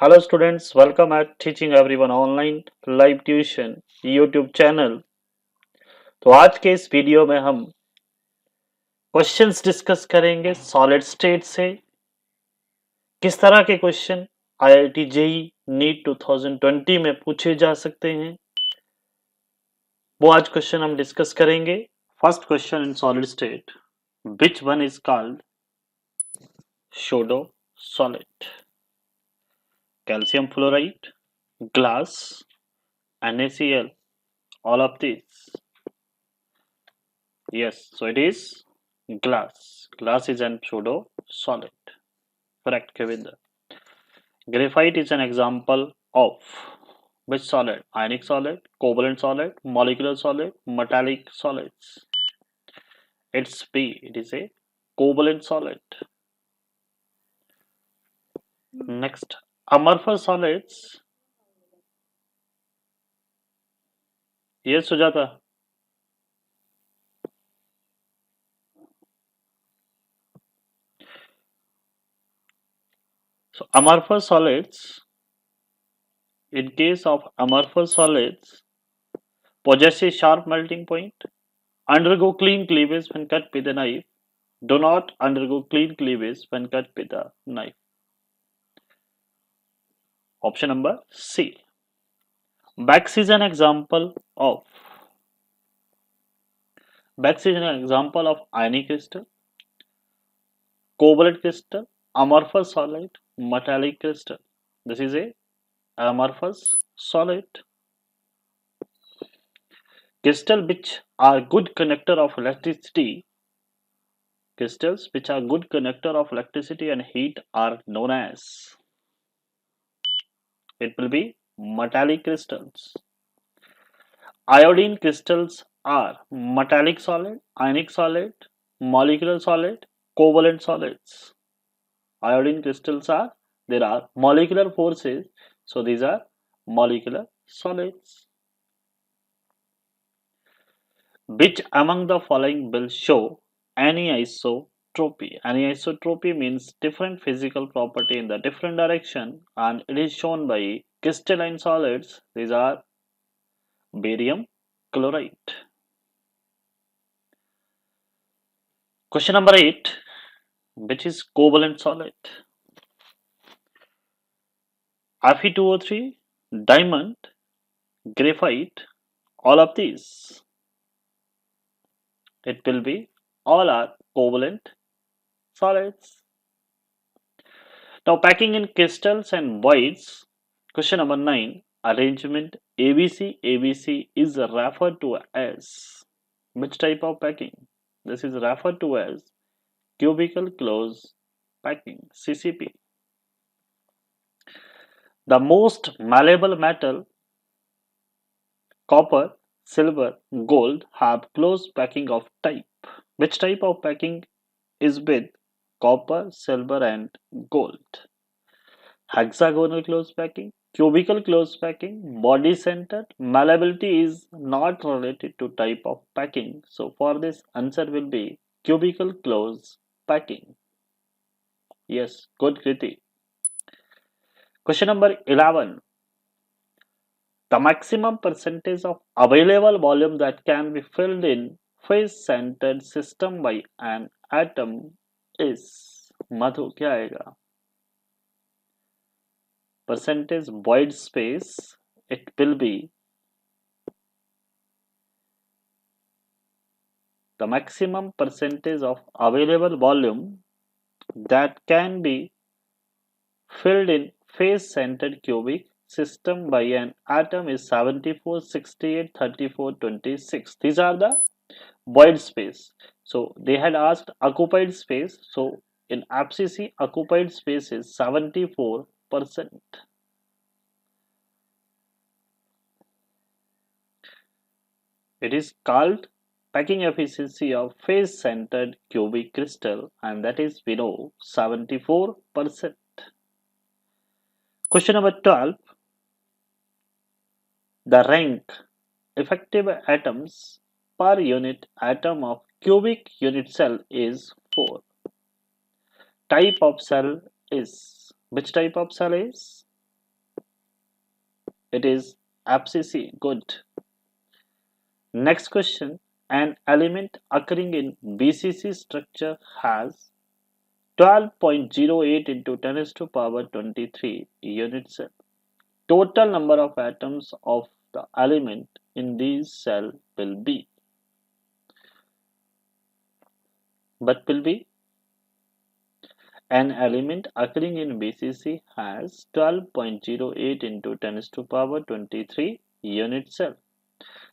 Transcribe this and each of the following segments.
Hello students, welcome at Teaching Everyone Online Live Tuition YouTube channel. तो आज के इस वीडियो में हम क्वेश्चंस डिस्कस करेंगे सॉलिड स्टेट से। किस तरह के क्वेश्चन आईआईटी जेई नीट 2020 में पूछे जा सकते हैं, वो आज क्वेश्चन हम डिस्कस करेंगे। First question in solid state, which one is called pseudo solid? Calcium fluoride, glass, NaCl, all of these? Yes, so it is glass. Glass is an pseudo solid. Correct, Kevin. Graphite is an example of which solid? Ionic solid, covalent solid, molecular solid, metallic solids. It's B. It is a covalent solid. Next, amorphous solids. Yes, Sujata. So amorphous solids. In case of amorphous solids, possess a sharp melting point, undergo clean cleavage when cut with a knife, do not undergo clean cleavage when cut with a knife. Option number C. Bax is an example of ionic crystal, covalent crystal, amorphous solid, metallic crystal. This is a amorphous solid. Crystal which are good conductor of electricity. Crystals which are good conductor of electricity and heat are known as. It will be metallic crystals. Iodine crystals are metallic solid, ionic solid, molecular solid, covalent solids. Iodine crystals are, there are molecular forces, so these are molecular solids. Which among the following will show anisotropy? Anisotropy means different physical property in the different direction, and it is shown by crystalline solids. These are barium chloride. Question number 8, which is covalent solid? Fe2O3, diamond, graphite, all of these. It will be all are covalent solids. Now packing in crystals and voids. Question number 9. Arrangement ABC is referred to as which type of packing? This is referred to as cubical close packing, CCP. The most malleable metal, copper, silver, gold, have close packing of type. Which type of packing is with copper, silver, and gold? Hexagonal close packing, cubical close packing, body centered. Malleability is not related to type of packing. So for this, answer will be cubical close packing. Yes, good, Kriti. Question number 11. The maximum percentage of available volume that can be filled in face-centered system by an atom is, Madhu, क्या आएगा? Percentage void space, it will be the maximum percentage of available volume that can be filled in face-centered cubic system by an atom is 74, 68, 34, 26. These are the void space. So they had asked occupied space. So in FCC, occupied space is 74%. It is called packing efficiency of face-centered cubic crystal, and that is below 74%. Question number 12. The rank effective atoms per unit atom of cubic unit cell is 4. Type of cell is, which type of cell is? It is abscissa. Good. Next question. An element occurring in BCC structure has 12.08 into 10 raised to power 23 unit cell. Total number of atoms of the element in these cell will be. But will be an element occurring in BCC has 12.08 into 10 raised to power 23 unit cell.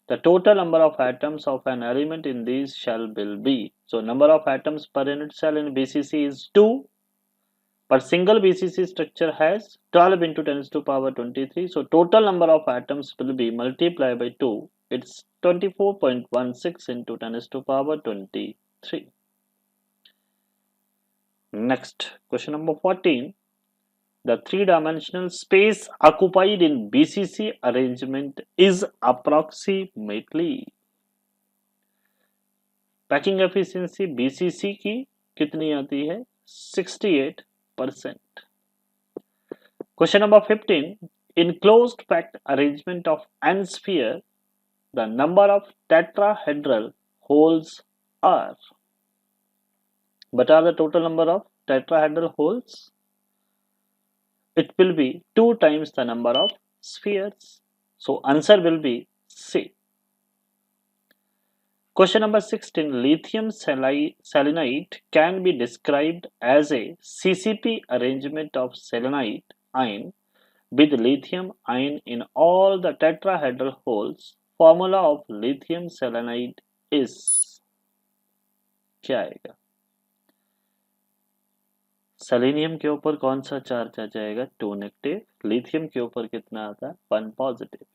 The total number of atoms of an element in these cell will be. So number of atoms per unit cell in BCC is 2. But single BCC structure has 12 into 10 to power 23. So total number of atoms will be multiplied by 2. It's 24.16 into 10 to power 23. Next, question number 14. The three-dimensional space occupied in BCC arrangement is approximately. Packing efficiency BCC की कितनी आती है? 68%. Question number 15. In closed packed arrangement of n sphere, the number of tetrahedral holes are. What are the total number of tetrahedral holes? It will be 2 times the number of spheres. So answer will be C. Question number 16. Lithium selenide can be described as a CCP arrangement of selenide ion with lithium ion in all the tetrahedral holes. Formula of lithium selenide is. क्या आएगा? Selenium के ऊपर कौन सा charge आ जाएगा? 2 negative. Lithium के ऊपर कितना आता है? 1 positive.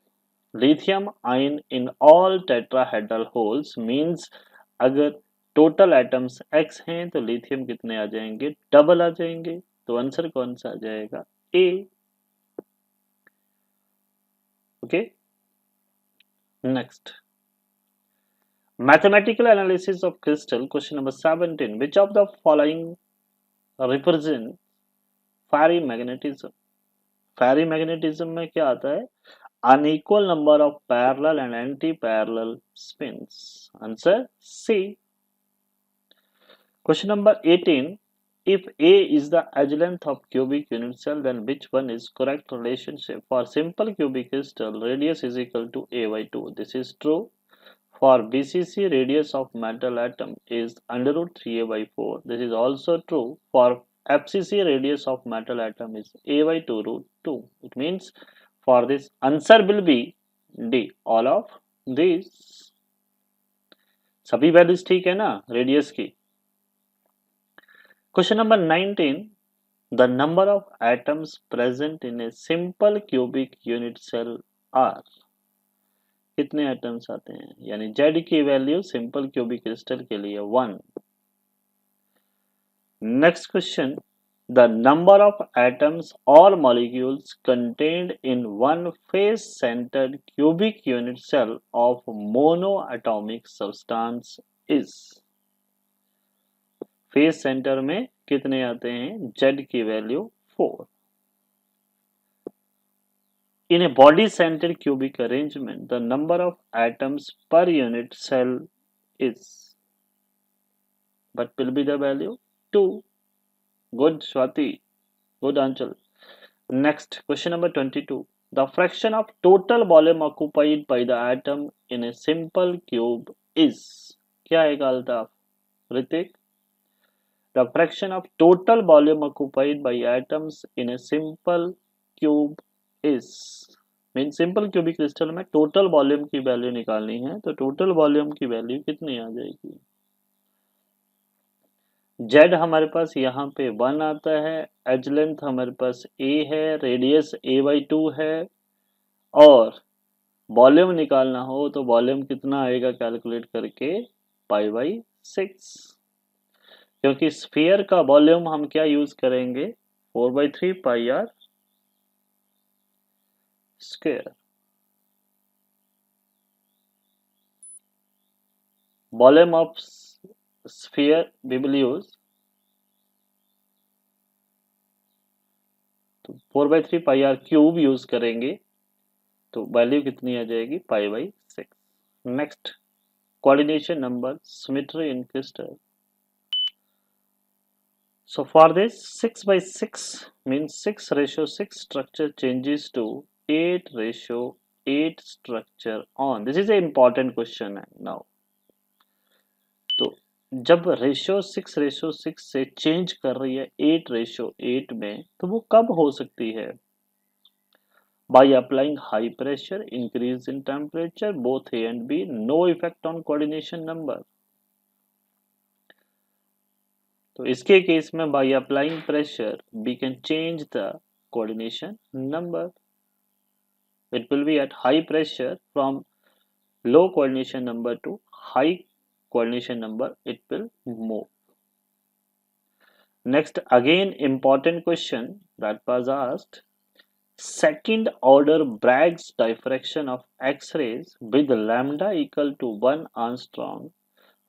Lithium ion in all tetrahedral holes means अगर टोटल एटम्स x हैं तो लिथियम कितने आ जाएंगे? डबल आ जाएंगे. तो आंसर कौन सा आ जाएगा? A. Okay. Next, mathematical analysis of crystal. Question number 17. Which of the following represent ferrimagnetism? Ferrimagnetism में क्या आता है? Unequal number of parallel and anti-parallel spins. Answer C. Question number 18. If A is the edge length of cubic unit cell, then which one is correct relationship? For simple cubic crystal, radius is equal to A by 2. This is true. For BCC, radius of metal atom is under root 3A by 4. This is also true. For FCC, radius of metal atom is A by 2 root 2. It means for this answer will be D. All of these. सभी values ठीक है ना radius की. Question number 19. The number of atoms present in a simple cubic unit cell are. कितने atoms आते हैं? यानी Z की वैल्यू सिंपल क्यूबिक क्रिस्टल के लिए 1. Next question. The number of atoms or molecules contained in one face-centered cubic unit cell of monoatomic substance is. Face centre में कितने आते हैं? Z की value 4. In a body-centered cubic arrangement, the number of atoms per unit cell is. What will be the value? 2. Good, Swati. Good answer. Next, question number 22. The fraction of total volume occupied by the atom in a simple cube is. क्या आएगा Altaf? Hrithik? The fraction of total volume occupied by atoms in a simple cube is. Mean simple cubic crystal में total volume की value निकालनी है तो total volume की value कितनी आ जाएगी? Z हमारे पास यहाँ पे 1 आता है. एज लेंथ हमारे पास A है. रेडियस A बाई 2 है. और वॉल्यूम निकालना हो तो वॉल्यूम कितना आएगा कैलकुलेट करके? Pi by 6. क्योंकि स्फीयर का वॉल्यूम हम क्या यूज करेंगे? 4/3 pi r square. Volume of sphere we will use 4/3 pi r cube use करेंगे. तो वैल्यू कितनी आ जाएगी, पाई/6। Next, coordination number symmetry in crystal. So for this 6/6 means 6/6 structure changes to 8/8 structure on. This is an important question now. तो जब ratio 6/6 से change कर रही है 8/8 में, तो वो कब हो सकती है? By applying high pressure, increase in temperature, both A and B, no effect on coordination number. तो इसके केस में by applying pressure we can change the coordination number. It will be at high pressure from low coordination number to high coordination number, it will move. Next, again important question that was asked, second order Bragg's diffraction of X-rays with lambda equal to 1 angstrom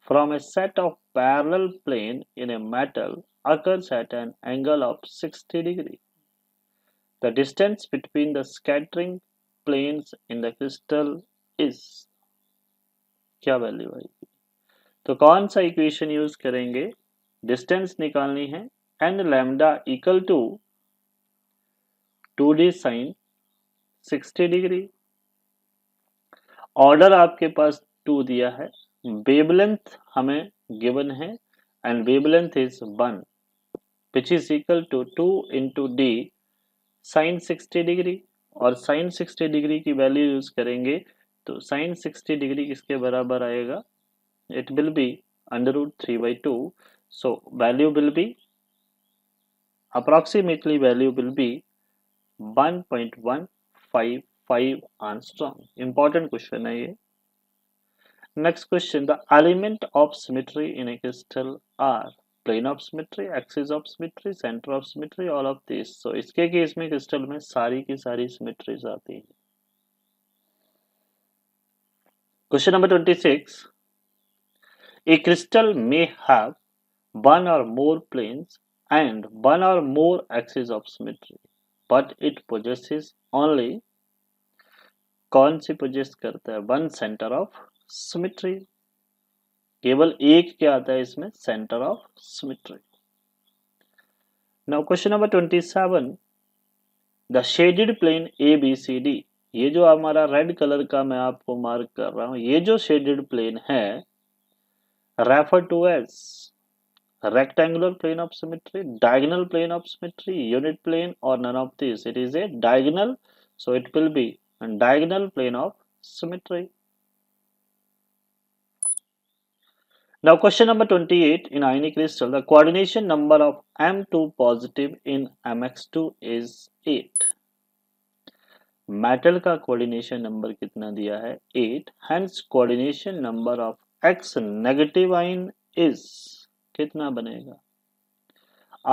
from a set of parallel plane in a metal occurs at an angle of 60 degree. The distance between the scattering planes in the crystal is, क्या value आएगी? तो कौन सा equation use करेंगे? Distance निकालनी है, n lambda equal to 2d sine 60 degree. Order आपके पास 2 दिया है, वेवलेंथ हमें गिवन है and wavelength is 1 which is equal to 2 into d sine 60 degree. और साइन 60 डिग्री की वैल्यू यूज करेंगे तो साइन 60 डिग्री किसके बराबर आएगा? It will be under root 3/2. So value will be, approximately value will be 1.155 angstrom. Important question है ये. Next question, the element of symmetry in a crystal are plane of symmetry, axis of symmetry, center of symmetry, all of these. So इसके case में crystal में सारी की सारी symmetries आती है. Question number 26. A crystal may have one or more planes and one or more axes of symmetry, but it possesses only, कौन सी possess करता है? One center of symmetry. केवल एक क्या आता है इसमें? Center of symmetry. Now question number 27. The shaded plane ABCD, ये जो हमारा रेड कलर का मैं आपको मार्क कर रहा हूं, ये जो शेडेड प्लेन है refer to as rectangular plane of symmetry, diagonal plane of symmetry, unit plane, or none of these. It is a diagonal, so it will be a diagonal plane of symmetry. Now question number 28. In ionic crystal, the coordination number of M2 positive in MX2 is 8. Metal का coordination number कितना दिया है? 8. Hence coordination number of X negative ion is, कितना बनेगा?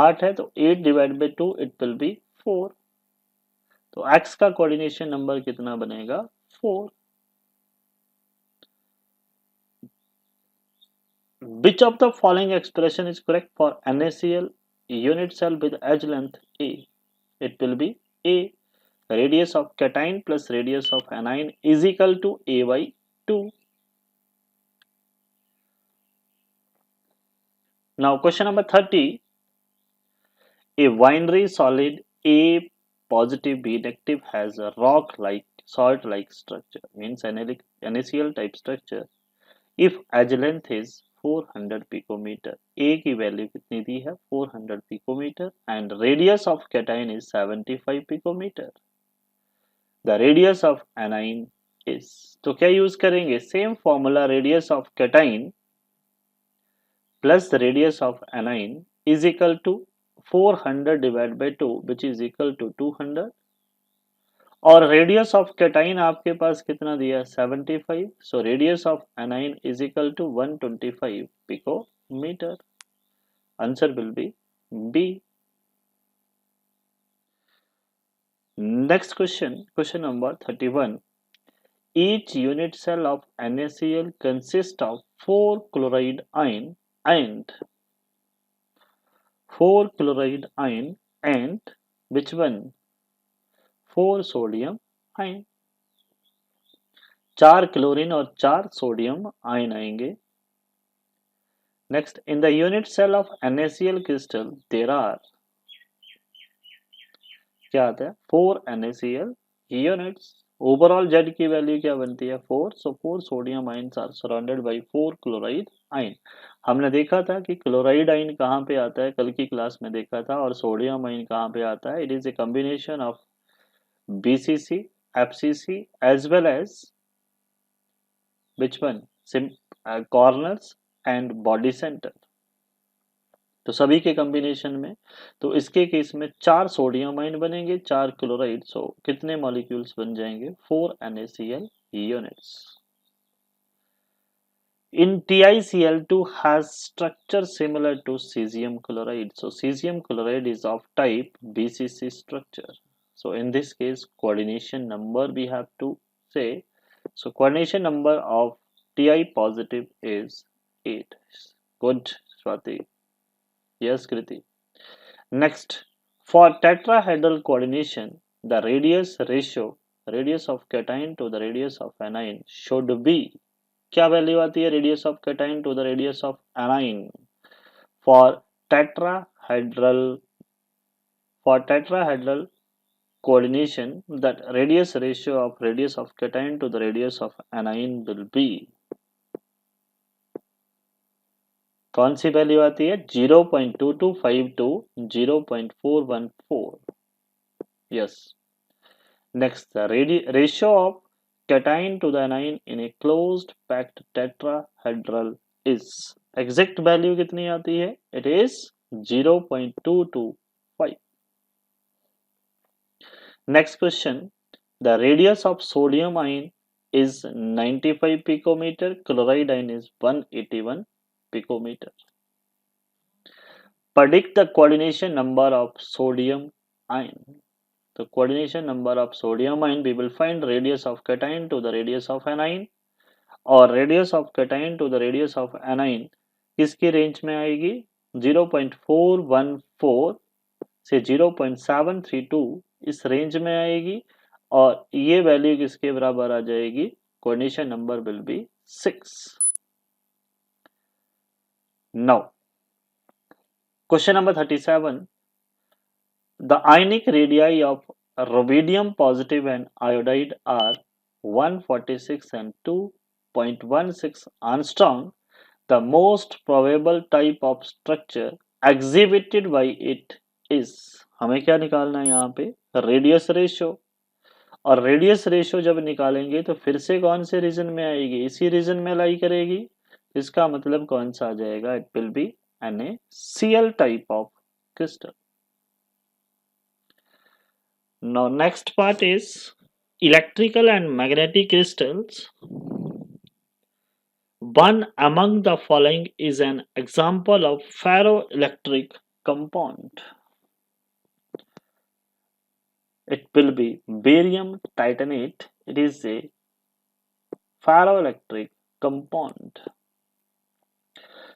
8 है तो 8 divide by 2 it will B 4. तो x का कोऑर्डिनेशन नंबर कितना बनेगा? 4. Which of the following expression is correct for NaCl unit cell with edge length A? It will be A. Radius of cation plus radius of anion is equal to A by 2. Now question number 30. A binary solid A positive B negative has a rock like salt like structure, means NaCl type structure. If edge length is 400 picometer, A की value कितनी दी है? 400 picometer and radius of cation is 75 picometer. The radius of anion is, तो क्या use करेंगे? Same formula, radius of cation plus the radius of anion is equal to 400 divided by 2 which is equal to 200. और radius of cation आपके पास कितना दिया? 75. So radius of anion is equal to 125 picometer. Answer will be B. Next question, question number 31. Each unit cell of NaCl consists of 4 chloride ion and 4 chloride ion and which one? 4 sodium ion. 4 chlorine और 4 sodium ion आएंगे। Next, in the unit cell of NaCl crystal there are, क्या आता है, 4 NaCl units. Overall Z की value क्या बनती है, 4। So 4 sodium ions are surrounded by 4 chloride ion. हमने देखा था कि क्लोराइड आयन कहाँ पे आता है, कल की क्लास में देखा था, और सोडियम आयन कहाँ पे आता है। It is a combination of BCC, FCC as well as which one, corners and body center। तो सभी के कॉम्बिनेशन में, तो इसके केस में 4 सोडियम आयन बनेंगे, 4 क्लोराइड। सो कितने मॉलिक्यूल्स बन जाएंगे, 4 NaCl units. In TiCl2 has structure similar to cesium chloride. So cesium chloride is of type BCC structure. So in this case, coordination number we have to say. So coordination number of Ti positive is 8. Good, Swati. Yes, Kriti. Next, for tetrahedral coordination, the radius of cation to the radius of anion should be, क्या value आती है, radius of cation to the radius of anion for tetrahedral, for tetrahedral coordination, that radius ratio of radius of cation to the radius of anion will be, कौन सी value आती है, 0.2252 to 0.414। Yes. Next, the ratio of cation to the anion in a closed packed tetrahedral is, exact value कितनी आती है, it is 0.225। Next question, the radius of sodium ion is 95 picometer, chloride ion is 181 picometer। Predict the coordination number of sodium ion। तो coordination number of sodium ion, we will find radius of cation to the radius of anion, और radius of cation to the radius of anion किसकी range में आएगी, 0.414 से 0.732 इस range में आएगी, और ये वैल्यू किसके बराबर आ जाएगी, coordination number will be 6। Now question number 37, the ionic radii of rubidium positive and iodide are 146 and 2.16 angstrom। The most probable type of structure exhibited by it is, हमें क्या निकालना है यहाँ पे, रेडियस रेशियो। और रेडियस रेशियो जब निकालेंगे तो फिर से कौन से रीजन में आएगी, इसी रीजन में लाई करेगी। इसका मतलब कौन सा आ जाएगा, it will B NaCl type of crystal. Now next part is electrical and magnetic crystals. One among the following is an example of ferroelectric compound. It will be barium titanate. It is a ferroelectric compound.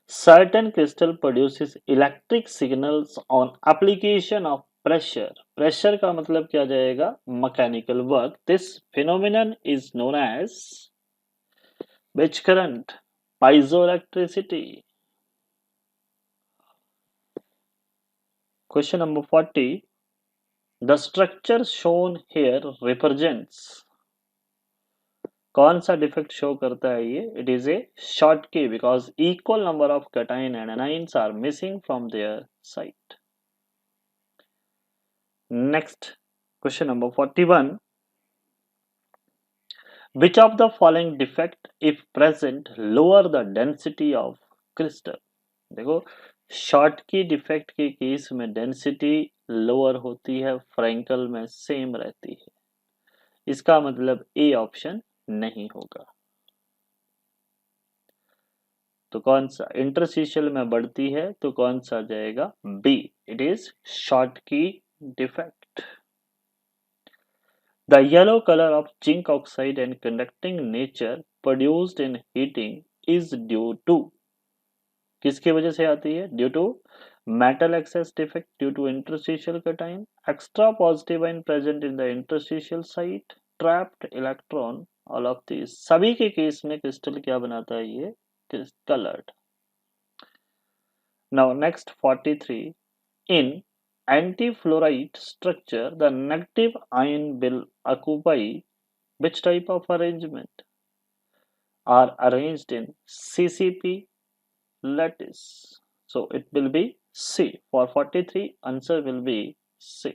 Certain crystal produces electric signals on application of pressure. Pressure का मतलब क्या जाएगा, mechanical work. This phenomenon is known as which current, piezoelectricity। Question number 40, the structure shown here represents, कौन सा defect show करता है ये, it is a Schottky because equal number of cation and anions are missing from their site. Next question number 41, which of the following defect if present lower the density of crystal। देखो Schottky defect के case में density lower होती है, Frankel में same रहती है। इसका मतलब ए ऑप्शन नहीं होगा। तो कौन सा, इंटरस्टिशियल में बढ़ती है तो कौन सा जाएगा, B, it is Schottky defect. The yellow colour of zinc oxide and conducting nature produced in heating is due to, किसकी वजह से आती है, due to metal excess defect, due to interstitial cation, extra positive ion present in the interstitial site, trapped electron all of this, सभी के case में crystal क्या बनाता है, ये coloured. Now next 43. In antifluoride structure, the negative ion will occupy which type of arrangement? Are arranged in CCP lattice. So it will be C. For 43, answer will be C.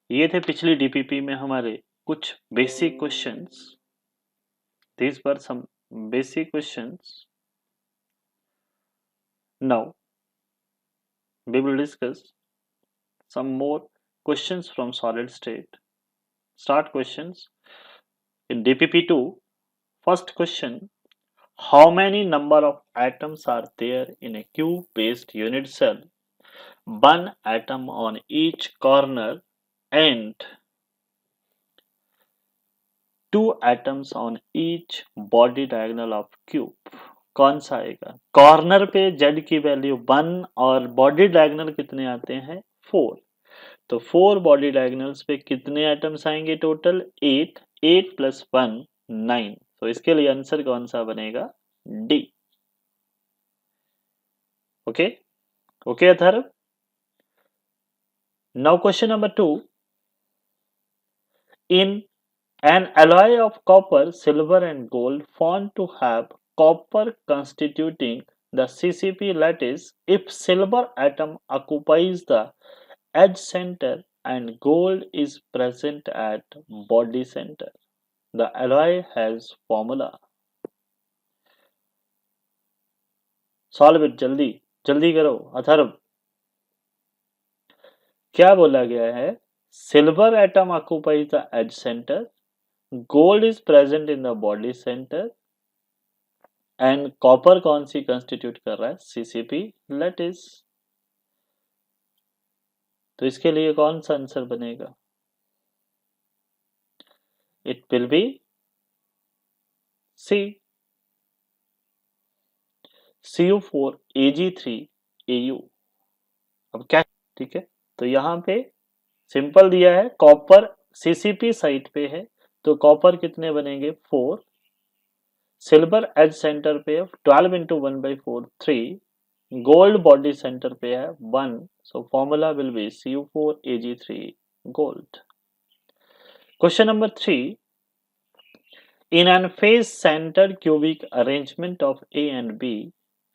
ये थे पिछली DPP में हमारे कुछ basic questions. These were some basic questions. Now we will discuss some more questions from solid state. Start questions. In DPP2, first question: how many number of atoms are there in a cube-based unit cell? One atom on each corner and two atoms on each body diagonal of cube. कौन सा आएगा? Corner पे z की value 1 और body diagonal कितने आते हैं? 4. तो 4 बॉडी डायगोनल्स पे कितने एटम्स आएंगे टोटल? 8. 8 प्लस 1 9. तो इसके लिए आंसर कौन सा बनेगा? D. Okay okay Atharva. Now question number 2. In an alloy of copper, silver and gold found to have copper constituting the CCP lattice, if silver atom occupies the edge center and gold is present at body center, the alloy has formula. Solve it जल्दी जल्दी करो अथर्व. क्या बोला गया है? Silver atom occupies the edge centre, gold is present in the body centre and copper कौन सी constitute कर रहा है? CCP lattice. तो इसके लिए कौन सा आंसर बनेगा? It will be C. Cu4 Ag3Au. अब क्या? ठीक है, तो यहां पे सिंपल दिया है, कॉपर सीसीपी साइट पे है तो कॉपर कितने बनेंगे? 4. सिल्वर एज सेंटर पे 12 इंटू 1/4 3. गोल्ड बॉडी सेंटर पे है 1. So formula will be Cu4 Ag3 gold. Question number 3. In an face-centered cubic arrangement of A and B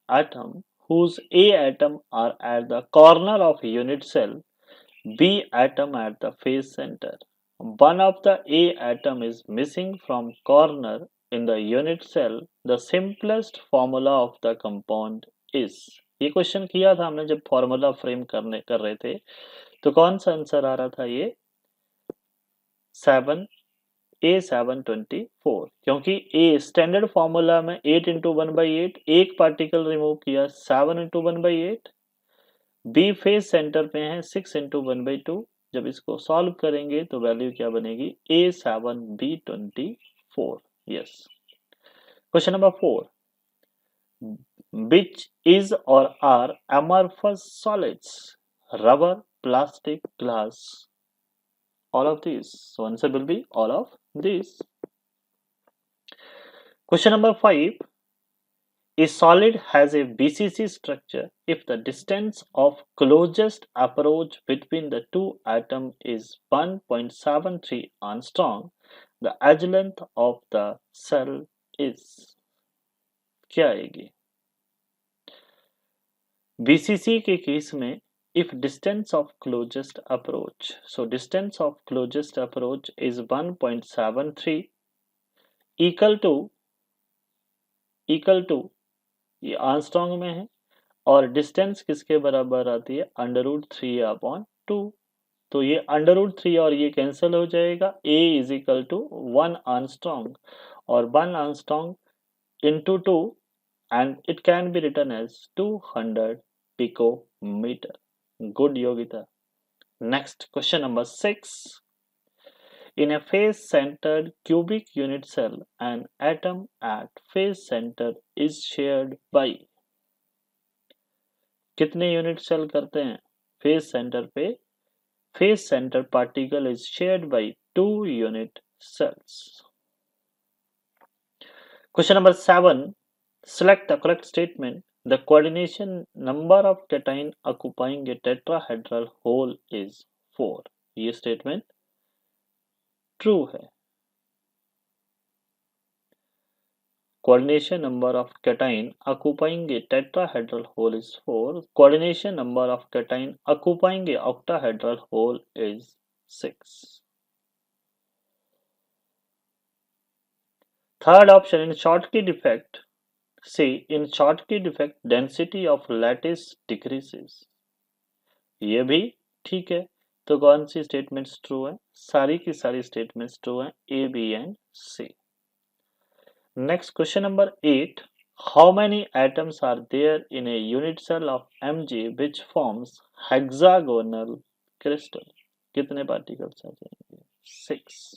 atom, whose A atom are at the corner of unit cell, B atom at the face center. One of the A atom is missing from corner in the unit cell. The simplest formula of the compound is. ये question किया था हमने जब formula frame कर रहे थे, तो कौन सा आंसर आ रहा था? ये 7A724, क्योंकि ए स्टैंडर्ड फॉर्मूला में 8 इंटू 1/8, एक पार्टिकल रिमूव किया 7 इंटू 1/8. बी फेस सेंटर पे है 6 इंटू 1/2. जब इसको सॉल्व करेंगे तो वैल्यू क्या बनेगी? A7B24. Yes. Question number 4. Which is or are amorphous solids? Rubber, plastic, glass. All of these. So answer will be all of these. Question number 5. A solid has a BCC structure if the distance of closest approach between the two atoms is 1.73 angstrom. The edge length of the cell is. क्या आएगी? BCC के case में if distance of closest approach, so distance of closest approach is 1.73 equal to ये Armstrong में है और distance किसके बराबर आती है? √3/2. तो ये √3 और ये कैंसिल हो जाएगा. A is equal to 1 angstrom और 1 angstrom into 2 and it can be written as 200 picometre. Good Yogita. Next question number 6. In a face-centered cubic unit cell, an atom at face center is shared by. कितने unit cell करते हैं? Face centre पे face centre particle is shared by 2 unit cells. Question number 7. Select the correct statement. The coordination number of cation occupying a tetrahedral hole is 4. ये statement true है. Coordination number of cation occupying a tetrahedral hole is 4. Coordination number of cation occupying a octahedral hole is 6. Third option, in Schottky defect. See, in Schottky defect, density of lattice decreases. ये भी ठीक है. तो कौन सी statements true है? सारी की सारी स्टेटमेंट्स ट्रू हैं, A, B and C. Next question number 8. How many atoms are there in a unit cell of Mg which forms hexagonal crystal? कितने पार्टिकल्स आ जाएंगे? 6.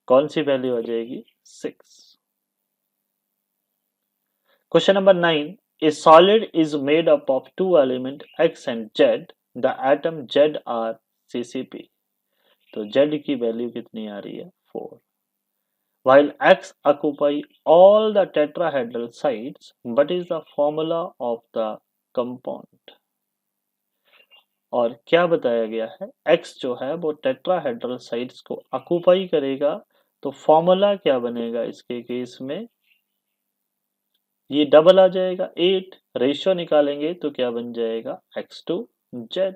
कौन सी वैल्यू आ जाएगी? 6. Question number 9. A solid is made up of two elements X and Z. The atom Z are CCP. तो Z की value कितनी आ रही है? 4. While X occupy all the tetrahedral sides, what is the formula of the compound? और क्या बताया गया है? X जो है वो टेट्राहेड्रल साइड्स को ऑक्यूपाई करेगा, तो फॉर्मूला क्या बनेगा इसके केस में? ये डबल आ जाएगा 8. रेशियो निकालेंगे तो क्या बन जाएगा? X2Z.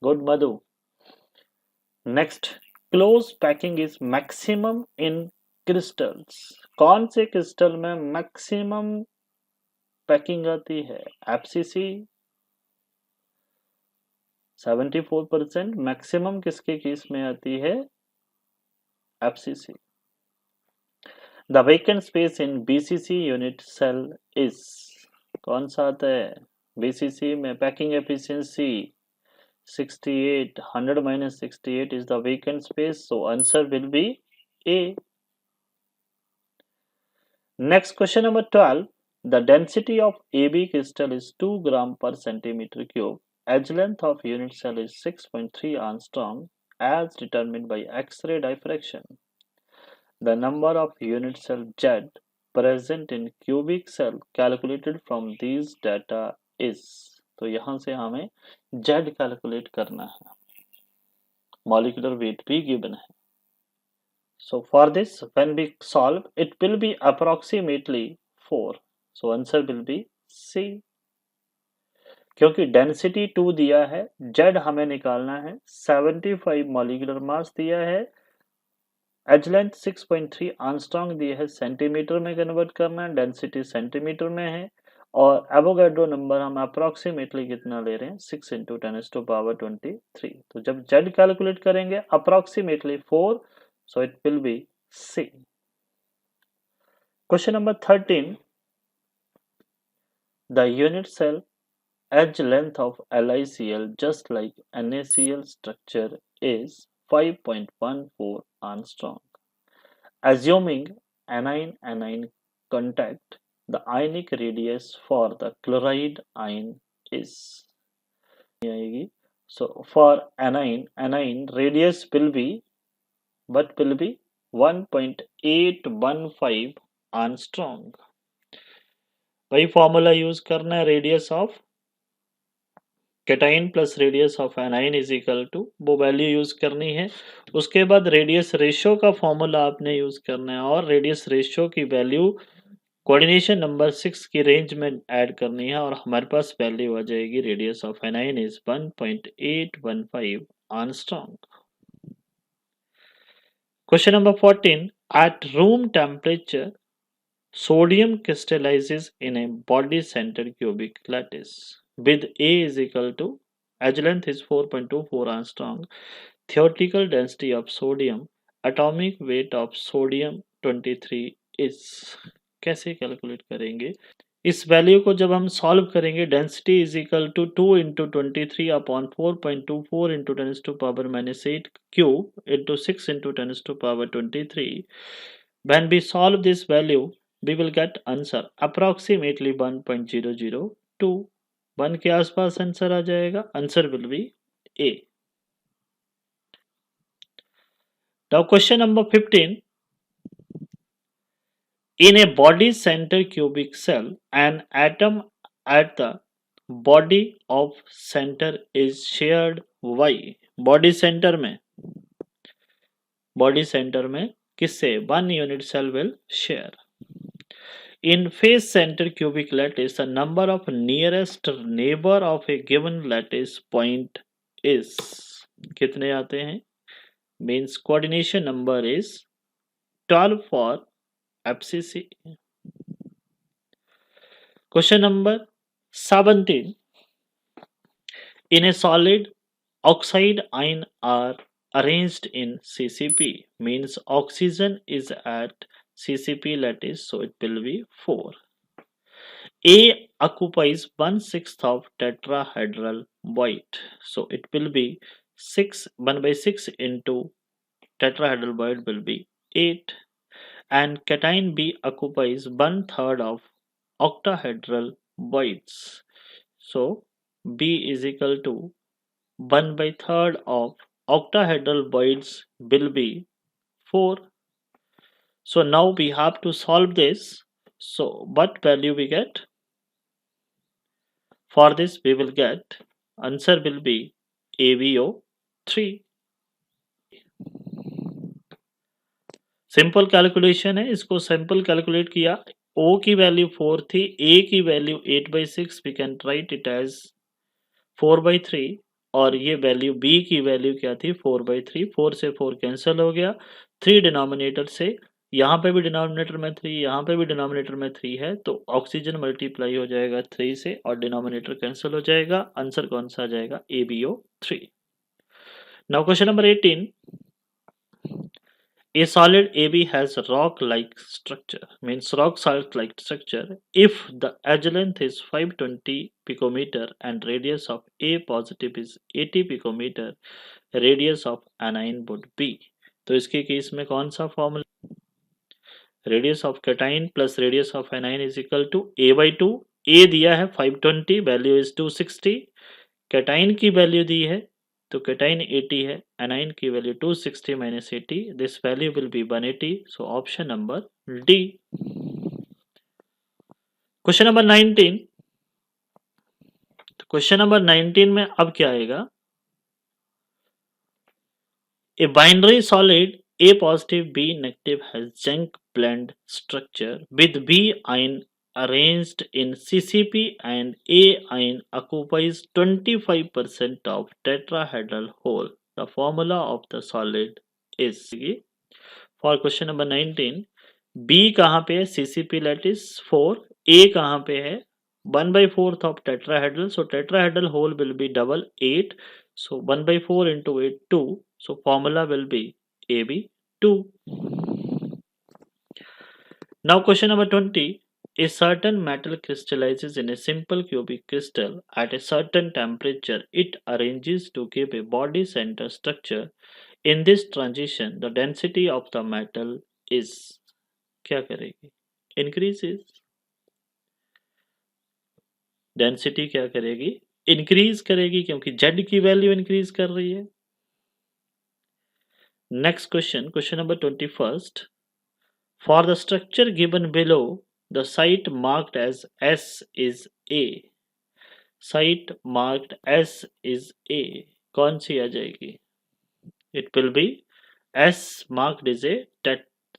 Good Madhu. Next, close packing is maximum in crystals. कौन से क्रिस्टल में मैक्सिमम पैकिंग आती है? FCC 74%. मैक्सिमम किसके केस में आती है? FCC. The vacant space in BCC unit cell is. कौन सा आता है? BCC में packing efficiency 68. 100 minus 68 is the vacant space, so answer will be A. Next, question number 12. The density of AB crystal is 2 gram per centimeter cube. Edge length of unit cell is 6.3 angstrom as determined by X-ray diffraction. The number of unit cell Z present in cubic cell calculated from these data is. तो यहां से हमें Z calculate करना है. Molecular weight भी given है. So for this, when we solve, it will be approximately 4. So answer will be C. क्योंकि density 2 दिया है, Z हमें निकालना है, 75 मॉलिक्यूलर मास दिया है, एज लेंथ 6.3 आर्मस्ट्रांग दिया है, सेंटीमीटर में कन्वर्ट करना है, डेंसिटी सेंटीमीटर में है, और एवोगाड्रो नंबर हम अप्रोक्सीमेटली कितना ले रहे हैं? 6 × 10⁻23. तो जब Z कैलकुलेट करेंगे approximately 4, so it will be C. Question number 13. The unit cell edge length of LiCl just like NaCl structure is 5.14 angstrom. Assuming anion-anion contact, the ionic radius for the chloride ion is. So for anion radius will be, what will be? 1.815 angstrom. वही formula use करना है, radius of cation plus radius of anion is equal to, वो value use करनी है. उसके बाद radius ratio का formula आपने यूज करना है, और रेडियस रेशियो की वैल्यू कोऑर्डिनेशन नंबर 6 की रेंज में ऐड करनी है, और हमारे पास वैल्यू आ जाएगी radius of anion is 1.815 angstrom. Question number 14. At room temperature sodium crystallizes in a body centered cubic lattice with A is equal to, edge length is 4.24 angstrom, theoretical density of sodium, atomic weight of sodium 23 is. कैसे calculate करेंगे इस value को? जब हम solve करेंगे, density is equal to 2 × 23 upon 4.24 × 10⁻⁻8 cube into 6 × 10⁻23. When we solve this value, we will get answer approximately 1.002. 1 के आसपास answer आ जाएगा. Answer will be A. Now question number 15. In a body center cubic cell, an atom at the body of center is shared y. Body centre में किससे? One unit cell will share. In face center cubic lattice, the number of nearest neighbor of a given lattice point is कितने आते हैं? Means coordination number is 12 for FCC. Question number 17. In a solid, oxide ion are arranged in CCP. Means oxygen is at CCP lattice, so it will be 4. A occupies 1/6 of tetrahedral void, so it will be 6. 1/6 into tetrahedral void will be 8. And cation B occupies 1/3 of octahedral voids, so B is equal to 1/3 of octahedral voids will be 4. So now we have to solve this. So what value we get? For this we will get answer will be AVO 3. Simple calculation है, इसको simple calculate किया. O की value 4 थी, A की value 8/6, we can write it as 4/3 और ये value B की value क्या थी? 4/3. 4 से 4 कैंसिल हो गया. 3 डिनोमिनेटर से, यहाँ पे भी डिनोमिनेटर में 3, यहाँ पे भी डिनोमिनेटर में 3 है, तो ऑक्सीजन मल्टीप्लाई हो जाएगा 3 से और डिनोमिनेटर कैंसिल हो जाएगा. आंसर कौन सा आ जाएगा? ABO 3. Now question number 18. A solid AB has rock-like structure, means rock salt-like structure. If the edge length is 520 picometer and radius of A positive is 80 picometer, radius of anion would be. तो इसके case में कौन सा फॉर्मूला? Radius of cation plus radius of anion is equal to A/2. A दिया है 520, value is 260. Cation की value दी है तो कैटाइन 80 है, एनाइन की value 260 minus 80, this value will be 180. So option number D. Question number 19. तो क्वेश्चन नंबर 19 में अब क्या आएगा? A binary solid A positive B negative has zinc blend structure with B ion arranged in CCP and A ion occupies 25% of tetrahedral hole. The formula of the solid is. For question number 19, B कहाँ पे है? CCP lattice 4. A कहाँ पे है? 1/4 of tetrahedral. So tetrahedral hole will be double 8. So 1/4 into 8 2. So formula will be AB 2. Now question number 20. A certain metal crystallizes in a simple cubic crystal at a certain temperature. It arranges to give a body center structure. In this transition, the density of the metal is क्या करेगी? Increases. Density क्या करेगी? Increase करेगी, क्योंकि Z की value increase कर रही है. Next question, question number 21st. For the structure given below, the site marked as S is A. Site marked S is A. कौन सी आ जाएगी? It will be S marked is a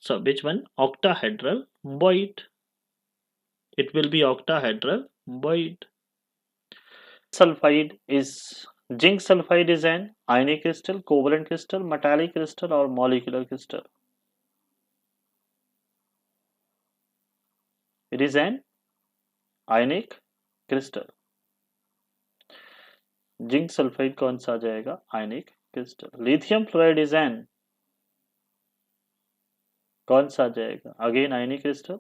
so which one? Octahedral void. It will be octahedral void. Sulfide is zinc sulfide is an ionic crystal, covalent crystal, metallic crystal or molecular crystal. It is an ionic crystal. Zinc sulphide कौन सा आ जाएगा? Ionic crystal. Lithium fluoride is an कौन सा आ जाएगा? Again ionic crystal.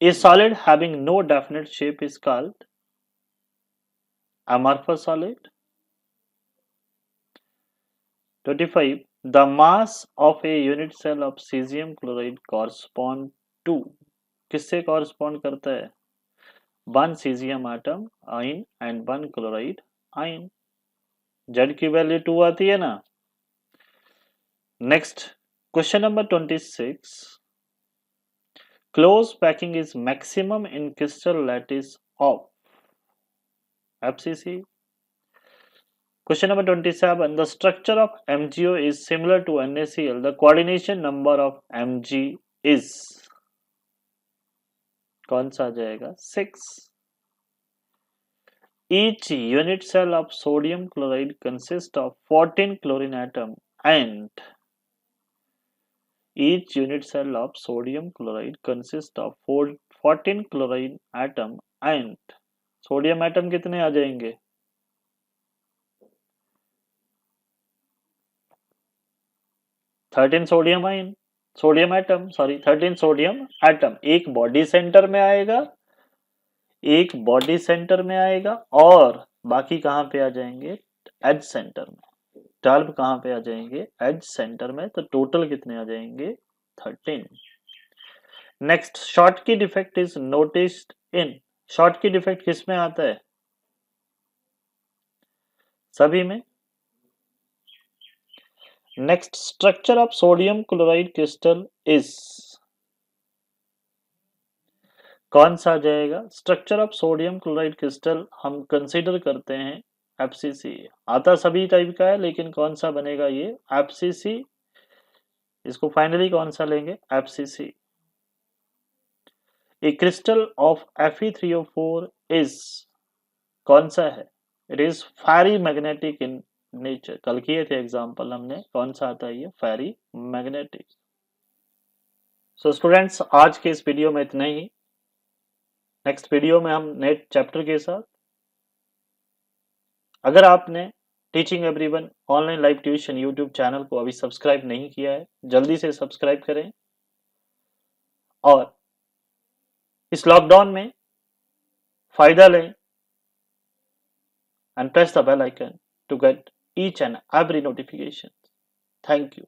A solid having no definite shape is called amorphous solid. 25. The mass of a unit cell of cesium chloride correspond to. किससे correspond करता है? 1 cesium atom ion and 1 chloride ion. Z की value 2 आती है ना, Next, question number 26. Close packing is maximum in crystal lattice of FCC. Question number 27. The structure of MgO is similar to NaCl. The coordination number of Mg is कौन सा आ जाएगा? 6. Each unit cell of sodium chloride consists of 14 chlorine atom and each unit cell of sodium chloride consists of 14 chlorine atom and sodium atom कितने आ जाएंगे? 13 sodium ion, sodium atom, sorry 13 sodium atom एक body centre में आएगा, एक body centre में आएगा और बाकी कहां पे आ जाएंगे? एज सेंटर में। 12 कहां पे आ जाएंगे? एज सेंटर में। तो टोटल कितने आ जाएंगे? 13। नेक्स्ट, शॉर्ट की defect is noticed in. Short की डिफेक्ट किस में आता है? सभी में। Next, structure of sodium chloride crystal is कौन सा आ जाएगा? Structure of sodium chloride crystal हम कंसीडर करते हैं FCC। आता सभी टाइप का है लेकिन कौन सा बनेगा? ये FCC। इसको फाइनली कौन सा लेंगे? FCC। A crystal of Fe3O4 is कौन सा है? It is ferrimagnetic in nature. कल किए थे एग्जांपल हमने, कौन सा आता है ये? फेरी मैग्नेटिक। सो स्टूडेंट्स, आज के इस वीडियो में इतना ही। नेक्स्ट वीडियो में हम नेट चैप्टर के साथ। अगर आपने teaching everyone online live tuition YouTube channel को अभी सब्सक्राइब नहीं किया है, जल्दी से सब्सक्राइब करें और इस लॉकडाउन में फायदा लें and press the bell icon to get each and every notification. Thank you.